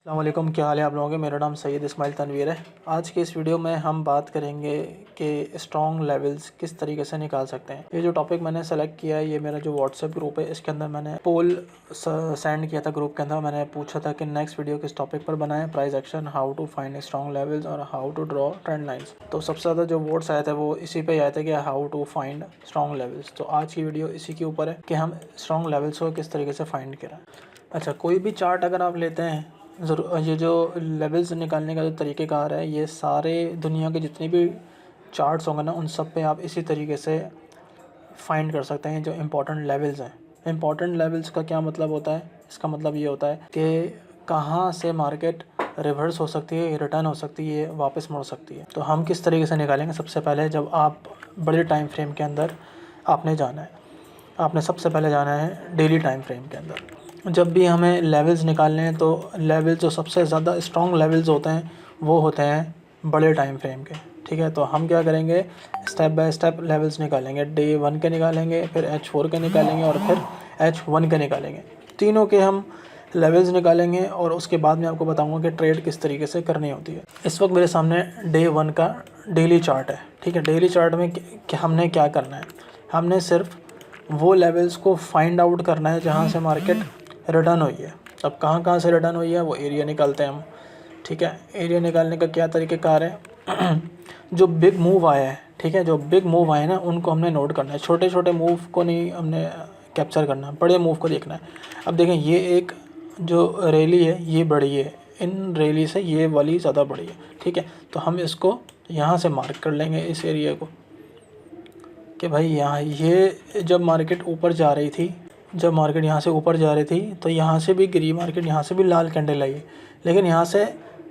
अस्सलाम वालेकुम, क्या हाल है आप लोगों के। मेरा नाम सैयद इस्माइल तनवीर है। आज के इस वीडियो में हम बात करेंगे कि स्ट्रॉन्ग लेवल्स किस तरीके से निकाल सकते हैं। ये जो टॉपिक मैंने सेलेक्ट किया है, ये मेरा जो व्हाट्सएप ग्रुप है, इसके अंदर मैंने पोल सेंड किया था ग्रुप के अंदर। मैंने पूछा था कि नेक्स्ट वीडियो किस टॉपिक पर बनाएं, price action, how to find strong levels और how to draw trend lines. तो सबसे ज़्यादा जो वोट्स आए थे वो इसी पे आए थे कि how to find strong levels. तो आज की वीडियो इसी के ऊपर है कि हम स्ट्रॉन्ग लेवल्स को किस तरीके से फाइंड करें। अच्छा, कोई भी चार्ट अगर आप लेते हैं, ज़रूर ये जो लेवल्स निकालने का जो तरीक़ेकार है, ये सारे दुनिया के जितने भी चार्ट्स होंगे ना, उन सब पे आप इसी तरीके से फाइंड कर सकते हैं जो इम्पोर्टेंट लेवल्स हैं। इम्पोर्टेंट लेवल्स का क्या मतलब होता है? इसका मतलब ये होता है कि कहाँ से मार्केट रिवर्स हो सकती है, रिटर्न हो सकती है, वापस मुड़ सकती है। तो हम किस तरीके से निकालेंगे? सबसे पहले जब आप बड़े टाइम फ्रेम के अंदर आपने जाना है, आपने सबसे पहले जाना है डेली टाइम फ्रेम के अंदर। जब भी हमें लेवल्स निकालने हैं तो लेवल्स जो सबसे ज़्यादा स्ट्रॉन्ग लेवल्स होते हैं वो होते हैं बड़े टाइम फ्रेम के। ठीक है, तो हम क्या करेंगे, स्टेप बाय स्टेप लेवल्स निकालेंगे। डे 1 के निकालेंगे, फिर H4 के निकालेंगे और फिर H1 के निकालेंगे। तीनों के हम लेवल्स निकालेंगे और उसके बाद मैं आपको बताऊंगा कि ट्रेड किस तरीके से करनी होती है। इस वक्त मेरे सामने डे 1 का डेली चार्ट है। ठीक है, डेली चार्ट में हमने क्या करना है, हमने सिर्फ वो लेवल्स को फाइंड आउट करना है जहाँ से मार्केट रिटर्न हुई है। अब कहाँ से रिटर्न हुई है वो एरिया निकालते हैं हम। ठीक है, एरिया निकालने का क्या तरीक़ेकार है जो बिग मूव आया है, ठीक है, जो बिग मूव आए ना उनको हमने नोट करना है। छोटे छोटे मूव को नहीं हमने कैप्चर करना, बड़े मूव को देखना है। अब देखें, ये एक जो रैली है ये बड़ी है, इन रैली से ये वाली ज़्यादा बड़ी है। ठीक है, तो हम इसको यहाँ से मार्क कर लेंगे इस एरिया को कि भाई यहाँ ये जब मार्केट ऊपर जा रही थी, जब मार्केट यहाँ से ऊपर जा रही थी तो यहाँ से भी गिरी मार्केट, यहाँ से भी लाल कैंडल आई, लेकिन यहाँ से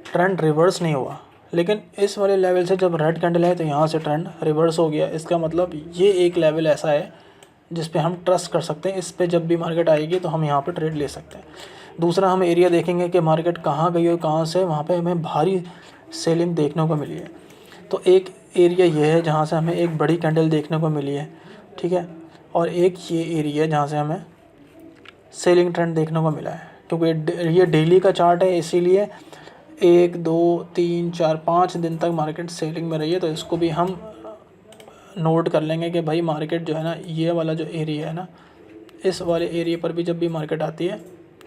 ट्रेंड रिवर्स नहीं हुआ। लेकिन इस वाले लेवल से जब रेड कैंडल है तो यहाँ से ट्रेंड रिवर्स हो गया। इसका मतलब ये एक लेवल ऐसा है जिस पे हम ट्रस्ट कर सकते हैं। इस पे जब भी मार्केट आएगी तो हम यहाँ पे ट्रेड ले सकते हैं। दूसरा, हम एरिया देखेंगे कि मार्केट कहाँ गई और कहाँ से वहाँ पे हमें भारी सेलिंग देखने को मिली है। तो एक एरिया ये है जहाँ से हमें एक बड़ी कैंडल देखने को मिली है। ठीक है, और एक ये एरिया है जहाँ से हमें सेलिंग ट्रेंड देखने को मिला है। क्योंकि ये डेली का चार्ट है, इसीलिए 1 2 3 4 5 दिन तक मार्केट सेलिंग में रही है। तो इसको भी हम नोट कर लेंगे कि भाई मार्केट जो है ना, ये वाला जो एरिया है ना, इस वाले एरिया पर भी जब भी मार्केट आती है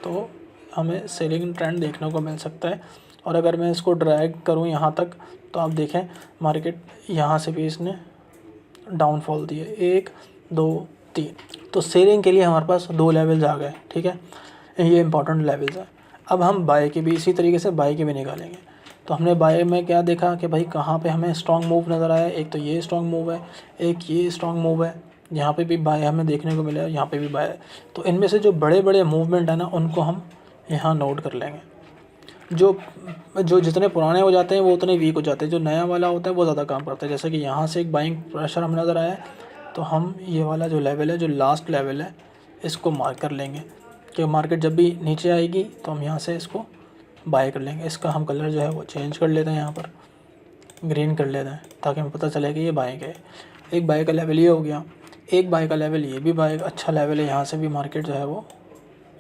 तो हमें सेलिंग ट्रेंड देखने को मिल सकता है। और अगर मैं इसको ड्रैग करूँ यहाँ तक तो आप देखें मार्केट यहाँ से भी इसने डाउनफॉल दिए, 1 2 3। तो सेलिंग के लिए हमारे पास 2 लेवल्स आ गए। ठीक है, ये इंपॉर्टेंट लेवल्स हैं। अब हम बाय के भी इसी तरीके से बाय के भी निकालेंगे। तो हमने बाय में क्या देखा कि भाई कहाँ पे हमें स्ट्रॉन्ग मूव नज़र आया। एक तो ये स्ट्रॉन्ग मूव है, एक ये स्ट्रॉन्ग मूव है, यहाँ पे भी बाय हमें देखने को मिला है, यहाँ पे भी बाय है। तो इनमें से जो बड़े बड़े मूवमेंट है ना, उनको हम यहाँ नोट कर लेंगे। जो जो जितने पुराने हो जाते हैं वो उतने वीक हो जाते हैं, जो नया वाला होता है वो ज़्यादा काम करता है। जैसे कि यहाँ से एक बाइंग प्रेशर हमें नज़र आया है, तो हम ये वाला जो लेवल है, जो लास्ट लेवल है, इसको मार्क कर लेंगे कि मार्केट जब भी नीचे आएगी तो हम यहाँ से इसको बाय कर लेंगे। इसका हम कलर जो है वो चेंज कर लेते हैं, यहाँ पर ग्रीन कर लेते हैं ताकि हमें पता चले कि ये बाय का है। एक बाय का लेवल ये हो गया, एक बाय का लेवल ये भी बाय अच्छा लेवल है। यहाँ से भी मार्केट जो है वो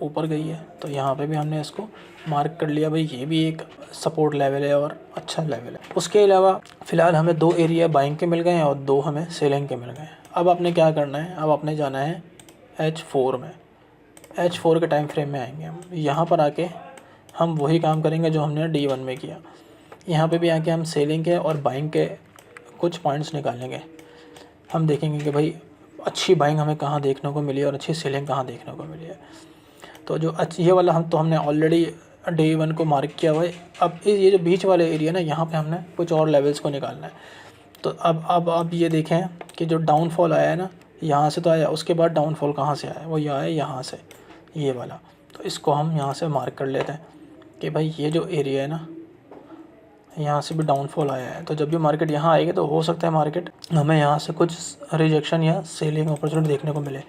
ऊपर गई है, तो यहाँ पे भी हमने इसको मार्क कर लिया, भाई ये भी एक सपोर्ट लेवल है और अच्छा लेवल है। उसके अलावा फ़िलहाल हमें 2 एरिया बाइंग के मिल गए हैं और 2 हमें सेलिंग के मिल गए हैं। अब आपने क्या करना है, अब आपने जाना है H4 में। H4 के टाइम फ्रेम में आएंगे हम। यहाँ पर आके हम वही काम करेंगे जो हमने D1 में किया। यहाँ पे भी आके हम सेलिंग के और बाइंग के कुछ पॉइंट्स निकालेंगे। हम देखेंगे कि भाई अच्छी बाइंग हमें कहाँ देखने को मिली और अच्छी सेलिंग कहाँ देखने को मिली है। तो जो ये वाला हमने ऑलरेडी डे 1 को मार्क किया हुआ है। अब ये जो बीच वाले एरिया ना, यहाँ पे हमने कुछ और लेवल्स को निकालना है। तो अब ये देखें कि जो डाउनफॉल आया है ना, यहाँ से तो आया, उसके बाद डाउनफॉल कहाँ से आया, वो ये आया यहाँ से, ये वाला। तो इसको हम यहाँ से मार्क कर लेते हैं कि भाई ये जो एरिया है ना, यहाँ से भी डाउनफॉल आया है। तो जब भी मार्केट यहाँ आएगी तो हो सकता है मार्केट हमें यहाँ से कुछ रिजेक्शन या सेलिंग अपॉर्चुनिटी देखने को मिले।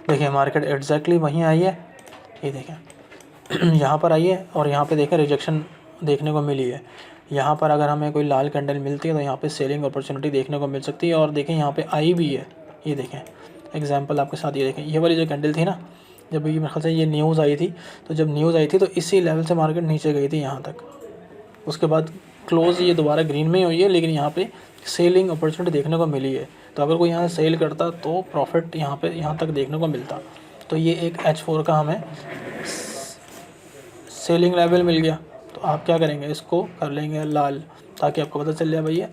देखिए मार्केट एग्जैक्टली वहीं आई है, ये देखें यहाँ पर आई है और यहाँ पे देखें रिजेक्शन देखने को मिली है। यहाँ पर अगर हमें कोई लाल कैंडल मिलती है तो यहाँ पे सेलिंग अपॉर्चुनिटी देखने को मिल सकती है। और देखें यहाँ पे आई भी है, ये देखें एग्जांपल आपके साथ, ये देखें ये वाली जो कैंडल थी ना, जब ये मेरे ख्याल से ये न्यूज़ आई थी, तो जब न्यूज़ आई थी तो इसी लेवल से मार्केट नीचे गई थी यहाँ तक। उसके बाद क्लोज़ ये दोबारा ग्रीन में ही हुई है, लेकिन यहाँ पे सेलिंग अपॉर्चुनिटी देखने को मिली है। तो अगर कोई यहाँ सेल करता तो प्रॉफिट यहाँ तक देखने को मिलता। तो ये एक H4 का हमें सेलिंग लेवल मिल गया। तो आप क्या करेंगे, इसको कर लेंगे लाल, ताकि आपको पता चल जाए भाई ये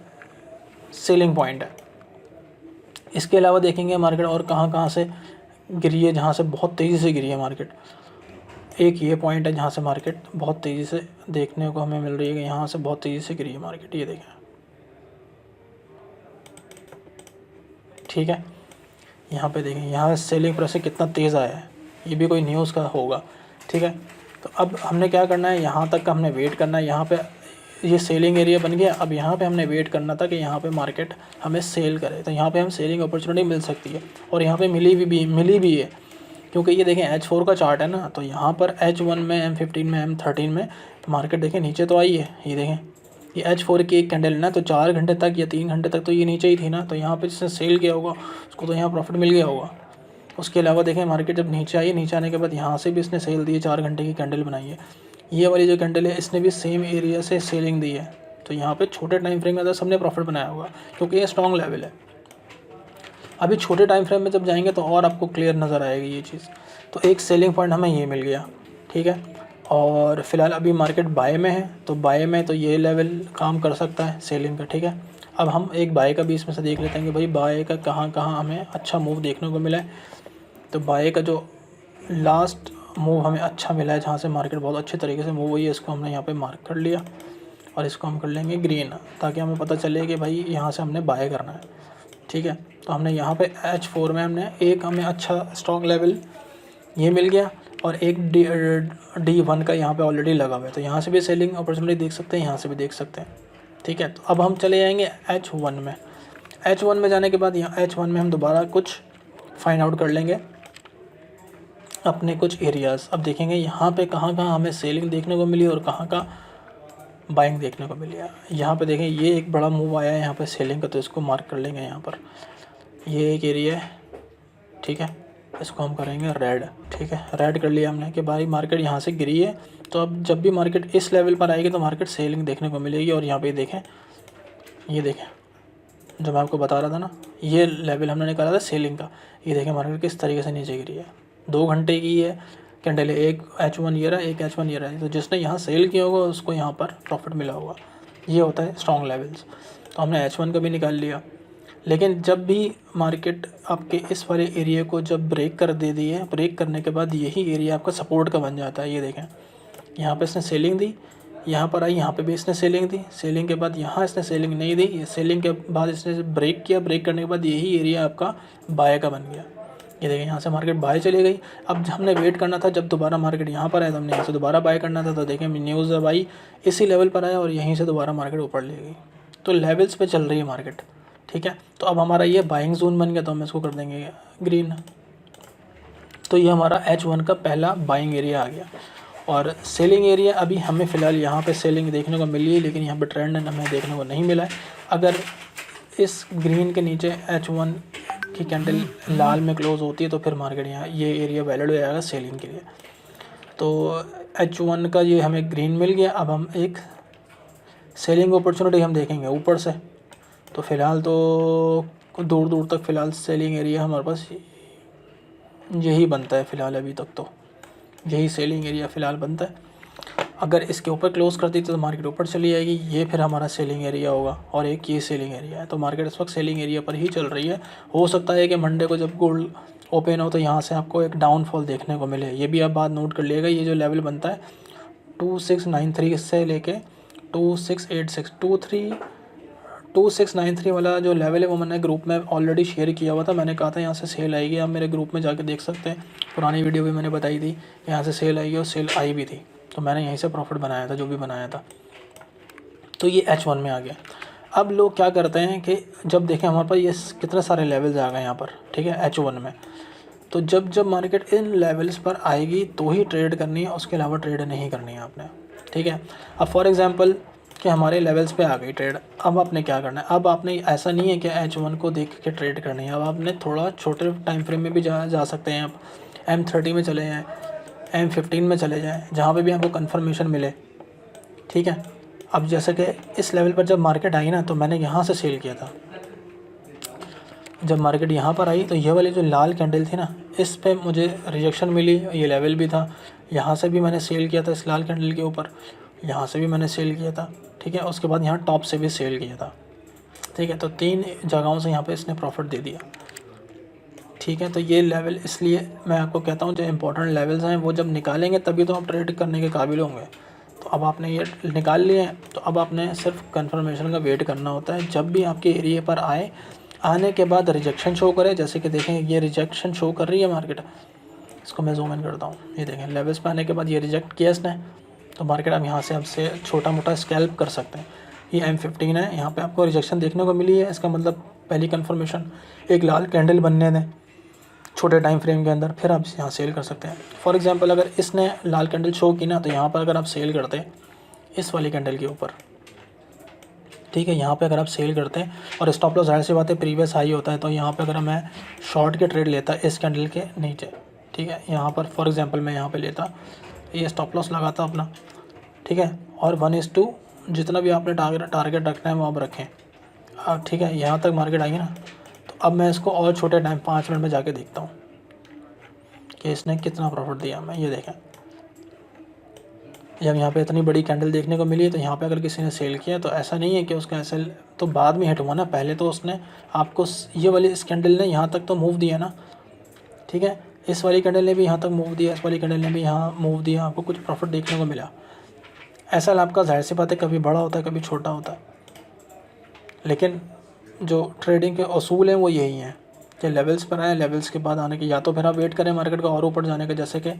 सेलिंग पॉइंट है। इसके अलावा देखेंगे मार्केट और कहाँ से गिरी है, जहाँ से बहुत तेज़ी से गिरी है मार्केट। एक ये पॉइंट है जहाँ से मार्केट बहुत तेज़ी से देखने को हमें मिल रही है कि यहाँ से बहुत तेज़ी से गिरी है मार्केट, ये देखें, ठीक है। यहाँ पे देखें, यहाँ सेलिंग प्रेशर कितना तेज़ आया है, ये भी कोई न्यूज़ का होगा, ठीक है। तो अब हमने क्या करना है, यहाँ तक का हमने वेट करना है। यहाँ पे ये सेलिंग एरिया बन गया। अब यहाँ पे हमने वेट करना था कि यहाँ पे मार्केट हमें सेल करे, तो यहाँ पे हम सेलिंग अपॉर्चुनिटी मिल सकती है, और यहाँ पे मिली भी है, क्योंकि ये देखें H4 का चार्ट है ना। तो यहाँ पर H1 में, M15 में, M13 में मार्केट देखें नीचे तो आई है। ये देखें, ये H4 की एक कैंडल है ना, तो 4 घंटे तक या 3 घंटे तक तो ये नीचे ही थी ना। तो यहाँ पे जिसने सेल किया होगा उसको तो यहाँ प्रॉफिट मिल गया होगा। उसके अलावा देखें मार्केट जब नीचे आई, नीचे आने के बाद यहाँ से भी इसने सेल दी है, 4 घंटे की कैंडल बनाई है। ये वाली जो कैंडल है इसने भी सेम एरिया से सेलिंग दी है। तो यहाँ पे छोटे टाइम फ्रेम में तो सबने प्रॉफिट बनाया होगा, क्योंकि ये स्ट्रॉन्ग लेवल है। अभी छोटे टाइम फ्रेम में जब जाएंगे तो और आपको क्लियर नज़र आएगी ये चीज़। तो एक सेलिंग पॉइंट हमें ये मिल गया, ठीक है। और फिलहाल अभी मार्केट बाय में है, तो बाय में तो ये लेवल काम कर सकता है सेलिंग का, ठीक है। अब हम एक बाय का भी इसमें से देख लेते हैं कि भाई बाय का कहाँ हमें अच्छा मूव देखने को मिला है। तो बाय का जो लास्ट मूव हमें अच्छा मिला है, जहाँ से मार्केट बहुत अच्छे तरीके से मूव हुई है, इसको हमने यहाँ पे मार्क कर लिया, और इसको हम कर लेंगे ग्रीन, ताकि हमें पता चले कि भाई यहाँ से हमने बाय करना है, ठीक है। तो हमने यहाँ पे H4 में हमें अच्छा स्ट्रॉन्ग लेवल ये मिल गया, और एक D1 का यहाँ पे ऑलरेडी लगा हुआ है। तो यहाँ से भी सेलिंग अपॉर्चुनिटी देख सकते हैं, यहाँ से भी देख सकते हैं, ठीक है। तो अब हम चले जाएंगे H1 में। H1 में जाने के बाद यहाँ H1 में हम दोबारा कुछ फाइंड आउट कर लेंगे अपने कुछ एरियाज़। अब देखेंगे यहाँ पे कहाँ हमें सेलिंग देखने को मिली और कहाँ बाइंग देखने को मिली है। यहाँ पे देखें, ये एक बड़ा मूव आया है यहाँ पे सेलिंग का, तो इसको मार्क कर लेंगे यहाँ पर। ये एक एरिया है, ठीक है, इसको हम करेंगे रेड, ठीक है। रेड कर लिया हमने कि भाई मार्केट यहाँ से गिरी है। तो अब जब भी मार्केट इस लेवल पर आएगी तो मार्केट सेलिंग देखने को मिलेगी। और यहाँ पे देखें, ये देखें, जो मैं आपको बता रहा था ना, ये लेवल हमने निकाला था सेलिंग का। ये देखें मार्केट किस तरीके से नीचे गिरी है। 2 घंटे की है कैंडल है, एक H1 ये रहा, एक H1 ये रहा। तो जिसने यहाँ सेल किया होगा उसको यहाँ पर प्रॉफिट मिला होगा। ये होता है स्ट्रॉन्ग लेवल्स। तो हमने H1 का भी निकाल लिया। लेकिन जब भी मार्केट आपके इस वाले एरिया को जब ब्रेक कर दे दी है, ब्रेक करने के बाद यही एरिया आपका सपोर्ट का बन जाता है। ये देखें, यहाँ पे इसने सेलिंग दी, यहाँ पर आई, यहाँ पे भी इसने सेलिंग दी, सेलिंग के बाद यहाँ इसने सेलिंग नहीं दी, ये सेलिंग के बाद इसने ब्रेक किया, ब्रेक करने के बाद यही एरिया आपका बाय का बन गया। ये देखें, यहाँ से मार्केट बाय चली गई। अब हमने वेट करना था जब दोबारा मार्केट यहाँ पर आया, तो हमने यहाँ से दोबारा बाय करना था। तो देखें न्यूज़ जब आई इसी लेवल पर आया और यहीं से दोबारा मार्केट ऊपर ले गई। तो लेवल्स पे चल रही है मार्केट, ठीक है। तो अब हमारा ये बाइंग जोन बन गया, तो हम इसको कर देंगे ग्रीन। तो ये हमारा H1 का पहला बाइंग एरिया आ गया। और सेलिंग एरिया अभी हमें फ़िलहाल यहाँ पे सेलिंग देखने को मिली है, लेकिन यहाँ पे ट्रेंड हमें देखने को नहीं मिला है। अगर इस ग्रीन के नीचे H1 की कैंडल लाल में क्लोज़ होती है तो फिर मार्केट यहाँ ये एरिया वैलिड हो जाएगा सेलिंग के लिए। तो H1 का ये हमें ग्रीन मिल गया। अब हम एक सेलिंग अपॉर्चुनिटी हम देखेंगे ऊपर से। तो फ़िलहाल तो दूर दूर तक फ़िलहाल सेलिंग एरिया हमारे पास यही बनता है। फ़िलहाल अभी तक तो यही सेलिंग एरिया फ़िलहाल बनता है। अगर इसके ऊपर क्लोज़ करती तो मार्केट ऊपर चली जाएगी, ये फिर हमारा सेलिंग एरिया होगा, और एक ये सेलिंग एरिया है। तो मार्केट इस वक्त सेलिंग एरिया पर ही चल रही है। हो सकता है कि मंडे को जब गोल्ड ओपन हो तो यहाँ से आपको एक डाउनफॉल देखने को मिले। ये भी आप बात नोट कर लिएगा। ये जो लेवल बनता है 2693 से लेके 2686 2693 वाला जो लेवल है वो मैंने ग्रुप में ऑलरेडी शेयर किया हुआ था। मैंने कहा था यहाँ से सेल आएगी, आप मेरे ग्रुप में जाके देख सकते हैं। पुरानी वीडियो भी मैंने बताई थी, यहाँ से सेल आएगी और सेल आई भी थी। तो मैंने यहीं से प्रॉफिट बनाया था जो भी बनाया था। तो ये H1 में आ गया। अब लोग क्या करते हैं कि जब देखें हमारे पास ये कितने सारे लेवल्स आ गए यहाँ पर, ठीक है, H1 में। तो जब मार्केट इन लेवल्स पर आएगी तो ही ट्रेड करनी है, उसके अलावा ट्रेड नहीं करनी है आपने, ठीक है। अब फॉर एग्ज़ाम्पल कि हमारे लेवल्स पे आ गई ट्रेड, अब आपने क्या करना है। अब आपने ऐसा नहीं है कि H1 को देख के ट्रेड करनी है। अब आपने थोड़ा छोटे टाइम फ्रेम में भी जा सकते हैं आप। M30 में चले जाएँ, M15 में चले जाएँ, जहाँ पे भी आपको कंफर्मेशन मिले, ठीक है। अब जैसे कि इस लेवल पर जब मार्केट आई ना, तो मैंने यहाँ से सेल किया था। जब मार्केट यहाँ पर आई तो ये वाली जो लाल कैंडल थी ना, इस पे मुझे रिजेक्शन मिली, ये लेवल भी था। यहाँ से भी मैंने सेल किया था इस लाल कैंडल के ऊपर, यहाँ से भी मैंने सेल किया था, ठीक है। उसके बाद यहाँ टॉप से भी सेल किया था, ठीक है। तो 3 जगहों से यहाँ पे इसने प्रॉफिट दे दिया, ठीक है। तो ये लेवल, इसलिए मैं आपको कहता हूँ जो इंपॉर्टेंट लेवल्स हैं वो जब निकालेंगे तभी तो आप ट्रेड करने के काबिल होंगे। तो अब आपने ये निकाल लिए हैं, तो अब आपने सिर्फ कंफर्मेशन का वेट करना होता है। जब भी आपके एरिया पर आए, आने के बाद रिजेक्शन शो करे, जैसे कि देखें ये रिजेक्शन शो कर रही है मार्केट। इसको मैं जूम इन करता हूँ, ये देखें लेवल्स पे आने के बाद ये रिजेक्ट किया इसने, तो मार्केट आप यहाँ से आपसे छोटा मोटा स्कैल्प कर सकते हैं। ये M15 है, यहाँ पे आपको रिजेक्शन देखने को मिली है, इसका मतलब पहली कंफर्मेशन, एक लाल कैंडल बनने दें छोटे टाइम फ्रेम के अंदर, फिर आप यहाँ सेल कर सकते हैं। फॉर एग्जांपल अगर इसने लाल कैंडल शो की ना, तो यहाँ पर अगर आप सेल करते हैं इस वाली कैंडल के ऊपर, ठीक है, यहाँ पे अगर आप सेल करते हैं और स्टॉप लॉस, जाहिर सी बात है प्रीवियस हाई होता है, तो यहाँ पे अगर मैं शॉर्ट के ट्रेड लेता इस कैंडल के नीचे, ठीक है, यहाँ पर फॉर एग्जांपल मैं यहाँ पे लेता, ये स्टॉप लॉस लगाता अपना, ठीक है, और 1:2 जितना भी आपने टारगेट रखना है वो आप रखें, ठीक है। यहाँ तक मार्केट आई ना, तो अब मैं इसको और छोटे टाइम 5 मिनट में जाके देखता हूँ कि इसने कितना प्रॉफिट दिया। मैं ये देखें, जब यहाँ पे इतनी बड़ी कैंडल देखने को मिली, तो यहाँ पे अगर किसी ने सेल किया तो ऐसा नहीं है कि उसका ऐसे तो बाद में हिट हुआ ना, पहले तो उसने आपको ये वाली इस कैंडल ने यहाँ तक तो मूव दिया ना, ठीक है। इस वाली कैंडल ने भी यहाँ तक मूव दिया, इस वाली कैंडल ने भी यहाँ मूव दिया, आपको कुछ प्रॉफिट देखने को मिला। ऐसा लाभ का जाहिर सी बात है कभी बड़ा होता है कभी छोटा होता है, लेकिन जो ट्रेडिंग के असूल हैं वो यही हैं कि लेवल्स पर आए, लेवल्स के बाद आने के, या तो फिर आप वेट करें मार्केट का और ऊपर जाने का, जैसे कि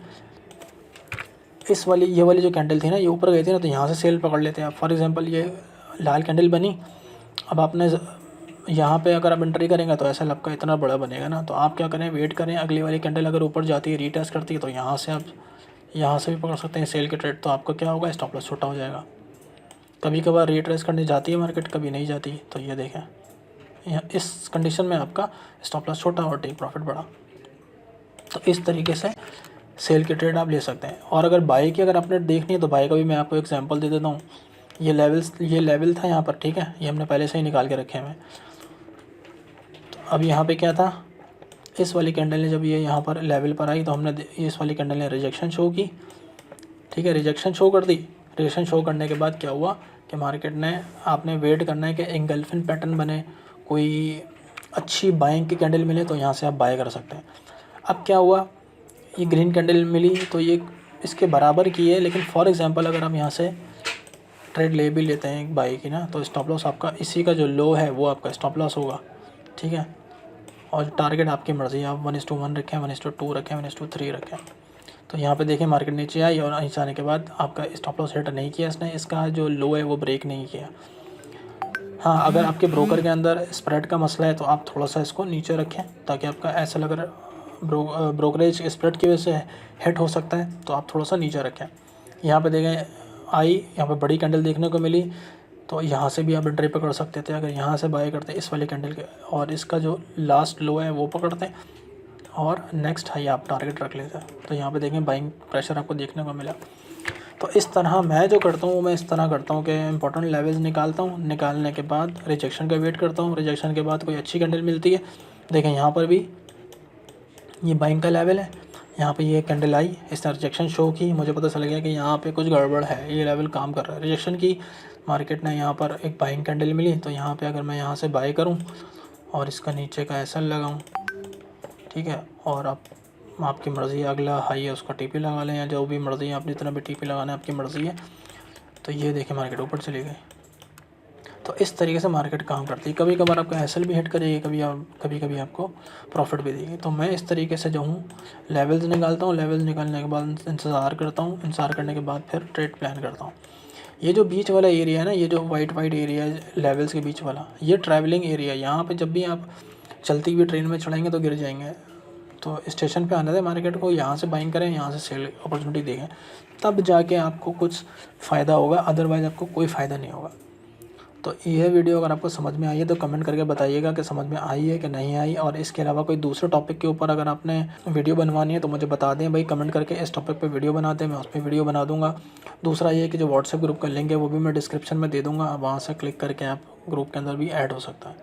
इस वाली ये वाली जो कैंडल थी ना, ये ऊपर गई थी ना, तो यहाँ से सेल पकड़ लेते हैं आप। फॉर एग्जांपल ये लाल कैंडल बनी, अब आपने यहाँ पे अगर आप एंट्री करेंगे तो ऐसा लपका इतना बड़ा बनेगा ना, तो आप क्या करें, वेट करें, अगली वाली कैंडल अगर ऊपर जाती है, रीटेस्ट करती है, तो यहाँ से आप यहाँ से भी पकड़ सकते हैं सेल के ट्रेड। तो आपका क्या होगा, स्टॉप लॉस छोटा हो जाएगा। कभी कभार रीट्रेस करने जाती है मार्केट, कभी नहीं जाती, तो ये देखें यहाँ इस कंडीशन में आपका स्टॉप लॉस छोटा और टेक प्रॉफिट बड़ा। तो इस तरीके से सेल के ट्रेड आप ले सकते हैं। और अगर बाई की अगर आपने देखनी है तो बाई का भी मैं आपको एग्जांपल दे देता हूँ। ये लेवल था यहाँ पर, ठीक है, ये हमने पहले से ही निकाल के रखे हैं। तो अब यहाँ पे क्या था, इस वाली कैंडल ने जब ये यहाँ पर लेवल पर आई तो हमने इस वाली कैंडल ने रिजेक्शन शो की, ठीक है, रिजेक्शन शो कर दी। रिजेक्शन शो करने के बाद क्या हुआ कि मार्केट ने, आपने वेट करना है कि एंगल्फिन पैटर्न बने, कोई अच्छी बाइंग की कैंडल मिले, तो यहाँ से आप बाय कर सकते हैं। अब क्या हुआ, ये ग्रीन कैंडल मिली तो ये इसके बराबर की है, लेकिन फॉर एग्जांपल अगर हम यहाँ से ट्रेड ले भी लेते हैं एक बाई की ना, तो स्टॉप लॉस आपका इसी का जो लो है वो आपका स्टॉप लॉस होगा, ठीक है। और टारगेट आपकी मर्ज़ी, आप 1:1 रखें, 1:2 रखें, 1:3 रखें। तो यहाँ पे देखें मार्केट नीचे आई और नीचे आने के बाद आपका स्टॉप लॉस हिट नहीं किया इसने, इसका जो लो है वो ब्रेक नहीं किया। हाँ, अगर आपके ब्रोकर के अंदर स्प्रेड का मसला है तो आप थोड़ा सा इसको नीचे रखें, ताकि आपका ऐसा लग रहा ब्रोकरेज स्प्रेड की वजह से हिट हो सकता है, तो आप थोड़ा सा नीचे रखें। यहाँ पे देखें आई, यहाँ पे बड़ी कैंडल देखने को मिली, तो यहाँ से भी आप एंट्री पकड़ सकते थे। अगर यहाँ से बाय करते इस वाली कैंडल के, और इसका जो लास्ट लो है वो पकड़ते और नेक्स्ट हाई आप टारगेट रख लेते हैं, तो यहाँ पे देखें बाइंग प्रेशर आपको देखने को मिला। तो इस तरह मैं जो करता हूँ, मैं इस तरह करता हूँ कि इंपॉर्टेंट लेवल्स निकालता हूँ, निकालने के बाद रिजेक्शन का वेट करता हूँ, रिजेक्शन के बाद कोई अच्छी कैंडल मिलती है। देखें यहाँ पर भी ये बाइंग का लेवल है, यहाँ पे ये कैंडल आई, इसने रिजेक्शन शो की, मुझे पता चल गया कि यहाँ पे कुछ गड़बड़ है, ये लेवल काम कर रहा है। रिजेक्शन की, मार्केट ने यहाँ पर एक बाइंग कैंडल मिली, तो यहाँ पे अगर मैं यहाँ से बाय करूँ और इसका नीचे का एसएल लगाऊँ, ठीक है, और आपकी मर्ज़ी है, अगला हाई है उसका टीपी लगा लें, या जो भी मर्ज़ी है, आप जितना भी टीपी लगाना है आपकी मर्ज़ी है। तो ये देखें मार्केट ऊपर चली गई। तो इस तरीके से मार्केट काम करती है। कभी कभार आपका एसएल भी हिट करेगी, कभी कभी आपको प्रॉफिट भी देगी। तो मैं इस तरीके से जो हूँ लेवल्स निकालता हूँ, लेवल्स निकालने के बाद इंतज़ार करता हूँ, इंतज़ार करने के बाद फिर ट्रेड प्लान करता हूँ। ये जो बीच वाला एरिया है ना, ये जो वाइट एरिया है लेवल्स के बीच वाला, ये ट्रैवलिंग एरिया है। यहाँ पे जब भी आप चलती हुई ट्रेन में चढ़ेंगे तो गिर जाएंगे, तो स्टेशन पे आने दें मार्केट को, यहाँ से बाइंग करें, यहाँ से सेल अपॉर्चुनिटी देखें, तब जाके आपको कुछ फ़ायदा होगा, अदरवाइज़ आपको कोई फ़ायदा नहीं होगा। तो यह वीडियो अगर आपको समझ में आई है तो कमेंट करके बताइएगा कि समझ में आई है कि नहीं आई। और इसके अलावा कोई दूसरे टॉपिक के ऊपर अगर आपने वीडियो बनवानी है तो मुझे बता दें भाई, कमेंट करके इस टॉपिक पे वीडियो बना दें, मैं उस पर वीडियो बना दूंगा। दूसरा ये कि जो व्हाट्सएप ग्रुप का लिंक है वो भी मैं डिस्क्रिप्शन में दे दूँगा, वहाँ से क्लिक करके आप ग्रुप के अंदर भी ऐड हो सकता है।